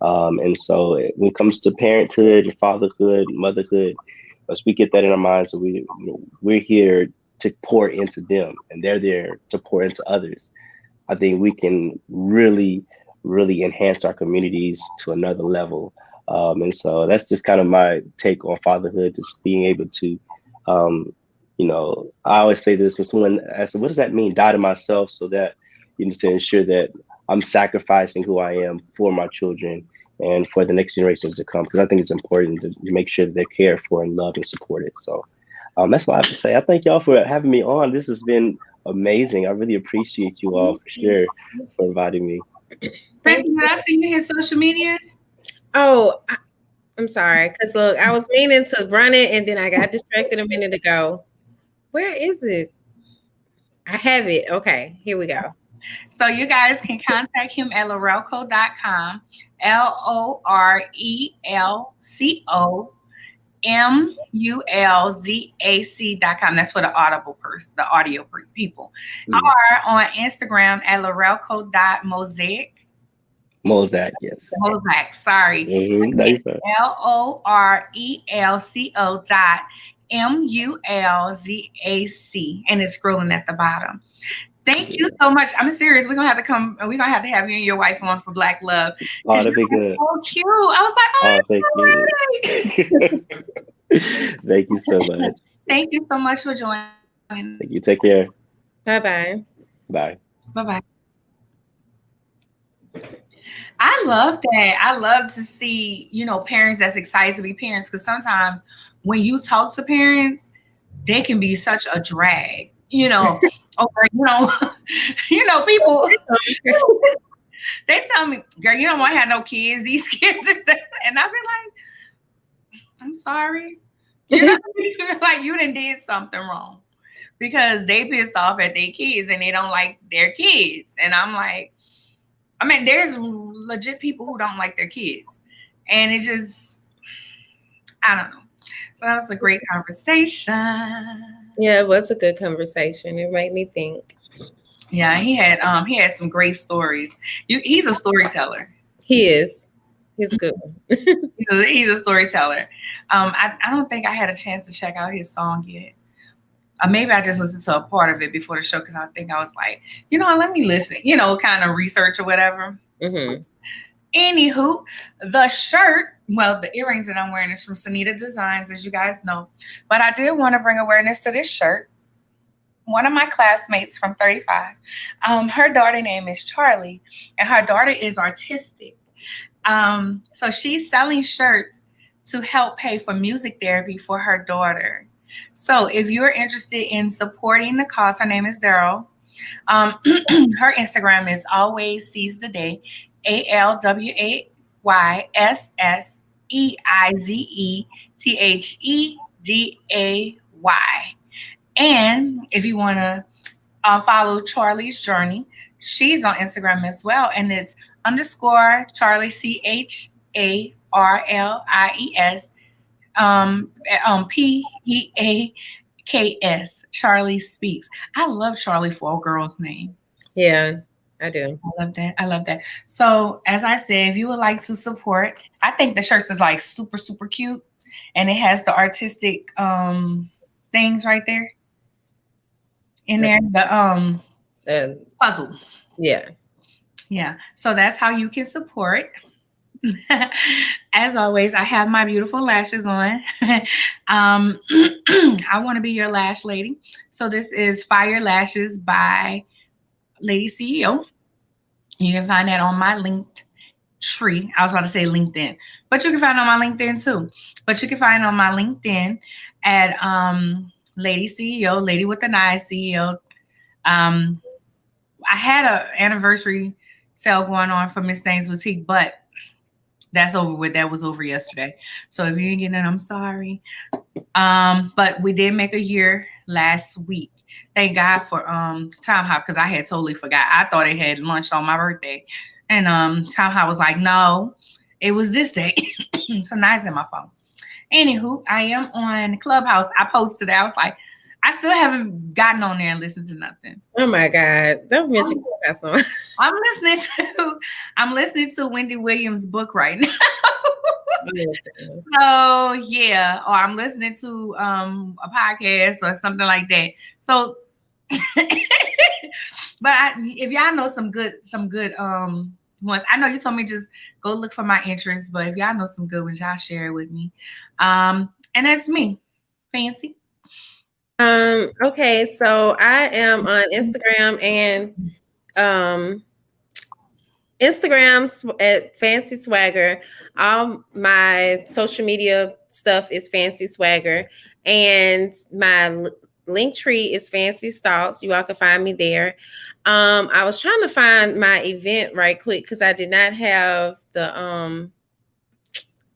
And so when it comes to parenthood, fatherhood, motherhood, as we get that in our minds, so we're here to pour into them, and they're there to pour into others. I think we can really, really enhance our communities to another level. And so that's just kind of my take on fatherhood, just being able to, I always say this, if someone asks, what does that mean? Die to myself, so that, to ensure that I'm sacrificing who I am for my children and for the next generations to come. Because I think it's important to make sure that they're cared for and loved and supported. So that's what I have to say. I thank y'all for having me on. This has been amazing. I really appreciate you all for sure for inviting me. Francie, did I see you his social media? Oh, I'm sorry. Because look, I was meaning to run it, and then I got distracted a minute ago. Where is it? I have it. Okay, here we go. So you guys can contact him at lorelco.com, LorelcoMulzac.com. That's for the audio people. Or on Instagram at lorelco.mulzac. Mulzac, yes. Mulzac, sorry. LORELCO.MULZAC. And it's scrolling at the bottom. Thank you so much. I'm serious. We're gonna have to come. We're gonna have to have you and your wife on for Black Love Oh, because that'd be you're good. so cute. I was like, oh, Oh, thank you. that's so Thank you so much. Thank you so much for joining us. Thank you. Take care. Bye-bye. Bye. Bye bye. I love that. I love to see, parents that's excited to be parents because sometimes when you talk to parents, they can be such a drag, or people they tell me, girl, you don't want to have no kids, these kids is that, and I be like, I'm sorry. Like you done did something wrong because they pissed off at their kids and they don't like their kids. And I'm like, I mean, there's legit people who don't like their kids. And it just, I don't know. So that was a great conversation. Yeah, it was a good conversation. It made me think. Yeah, he had some great stories. He's a storyteller. He is. He's a good one. He's a storyteller. I don't think I had a chance to check out his song yet. Maybe I just listened to a part of it before the show because I think I was like, let me listen, kind of research or whatever. Mm-hmm. Anywho, the earrings that I'm wearing is from Sanita Designs, as you guys know. But I did want to bring awareness to this shirt. One of my classmates from 35, her daughter name is Charlie, and her daughter is artistic. So she's selling shirts to help pay for music therapy for her daughter. So if you're interested in supporting the cause, her name is Daryl. Her Instagram is always seize the day, ALWAYSSEIZETHEDAY. And if you want to follow Charlie's journey, she's on Instagram as well, and it's _ Charlie CHARLIES PEAKS. Charlie Speaks. I love Charlie for a girl's name. Yeah, I do. I love that. So as I said, if you would like to support, I think the shirts is like super, super cute. And it has the artistic things right there in there. The puzzle. Yeah. Yeah. So that's how you can support. As always, I have my beautiful lashes on. I want to be your lash lady. So this is Fire Lashes by Lady CEO. You can find that on my Linktree. I was about to say LinkedIn, but you can find it on my LinkedIn too. But you can find it on my LinkedIn at Lady CEO, Lady with an I CEO. I had an anniversary sale going on for Miss Thang's Boutique, but that's over with. That was over yesterday. So if you ain't getting it, I'm sorry. But we did make a year last week. Thank God for Time Hop because I had totally forgot. I thought they had lunch on my birthday. And Time Hop was like, no, it was this day. So now it's in my phone. Anywho, I am on Clubhouse. I posted it. I was like, I still haven't gotten on there and listened to nothing. Oh my God. Don't mention Clubhouse no. I'm listening to Wendy Williams' book right now. So yeah, or I'm listening to a podcast or something like that. So but if y'all know some good ones, I know you told me just go look for my interests, but if y'all know some good ones, y'all share it with me. And that's me, Fancy. Okay, so I am on Instagram and Instagram at Fancy Swagger. All my social media stuff is Fancy Swagger, and my Linktree is Fancy Stalks. You all can find me there. I was trying to find my event right quick because I did not have the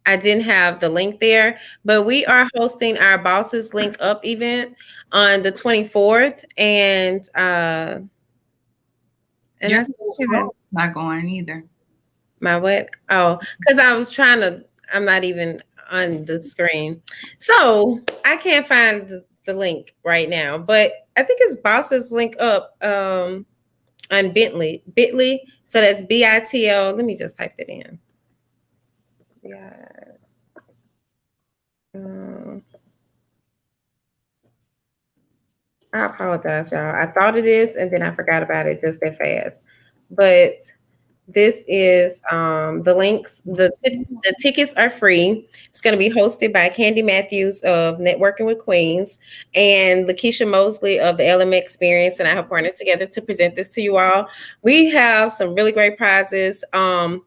I didn't have the link there, but we are hosting our Bosses Link Up event on the 24th, and that's not going either. My what? Oh, because I was trying to. I'm not even on the screen, so I can't find the link right now. But I think it's Bosses Link Up on Bitly. So that's BITL. Let me just type it in. Yeah. I apologize, y'all. I thought of this and then I forgot about it just that fast. But this is the links. The tickets are free. It's going to be hosted by Candy Matthews of Networking with Queens and Lakeisha Mosley of the LM Experience, and I have partnered together to present this to you all. We have some really great prizes. I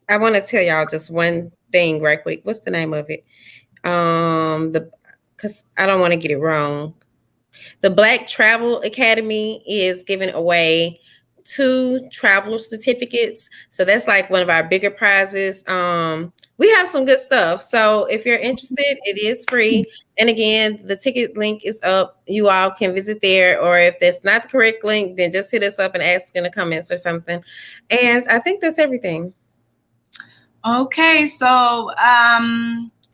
want to tell y'all just one thing right quick. What's the name of it? The because I don't want to get it wrong. The Black Travel Academy is giving away 2 travel certificates. So that's like one of our bigger prizes. We have some good stuff. So if you're interested, it is free. And again, the ticket link is up. You all can visit there. Or if that's not the correct link, then just hit us up and ask in the comments or something. And I think that's everything. Okay, so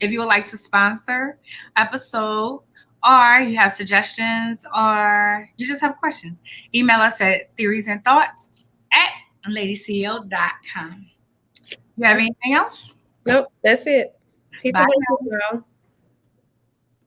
if you would like to sponsor episode, or you have suggestions, or you just have questions, email us at theoriesandthoughts@ladyceo.com. You have anything else? Nope, that's it. Peace Bye. and blessings, y'all.